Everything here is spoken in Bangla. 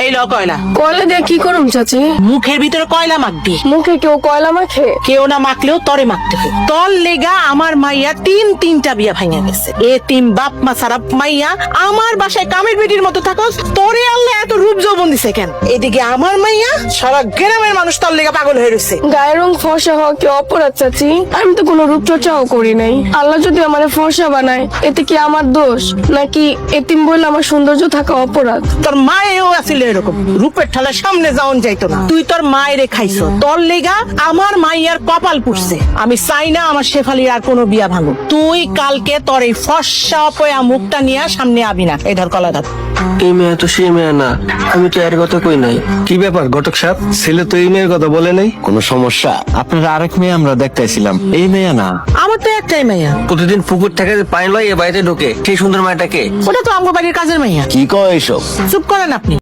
এই ল কয়লা। কয়লা দিয়ে কি করুম চাচি? মুখের ভিতরে কয়লা মাখবি। মুখে কেউ কয়লা মাখে? কেউ না মাখলেও তরে মাখতে হবে। তর লেগা আমার মাইয়া তিনটা বিয়া ভাঙা গেছে। তিন বাপ মা সারা মাইয়া আমার বাসায় কামের বেটির মতো থাকো। তোরে আল্লাহ এত রূপ যৌবন দিছে কেন? এদিকে আমার মাইয়া সারা গ্রামের মানুষ তোর লেগা পাগল হয়ে রয়েছে। গায়ের রং ফর্সা হওয়া কি অপরাধ চাচি? আমি তো কোনো রূপচর্চাও করি নাই। আল্লাহ যদি আমার ফর্সা বানায় এতে কি আমার দোষ, নাকি এতিম বললে আমার সৌন্দর্য থাকা অপরাধ? তোর মায়েও আছিল এরকম, রূপের ঠালার সামনে যাওন যাইতো না। তুই তোর মায়ের খাইছো, তোর লেগা আমার মাইয়ার কপাল পুড়ছে। আমি চাই না আমার শেফালির আর কোনো বিয়া ভাঙুক। তুই কালকে তোর এই ফর্সা পয়া মুখটা নিয়ে সামনে আবি না। এই ধর কলা ধর। এই মেয়ে তো সেই মেয়ে না, আমি তো এর কথা কই নাই। কি ব্যাপার ঘটক সাহেব, ছেলে তো এই মেয়ের কথা বলে নাই? কোনো সমস্যা? আপনার আরেক মেয়ে আমরা দেখতেছিলাম, এই মেয়ে না। আমার তো একটাই মাইয়া। প্রতিদিন পুকুর থেকে পানি লয় এ বাড়িতে ঢোকে, সেই সুন্দর মেয়েটাকে। ওটা তো আমার বাড়ির কাজের মাইয়া। কি কয় এসব? চুপ করেন আপনি।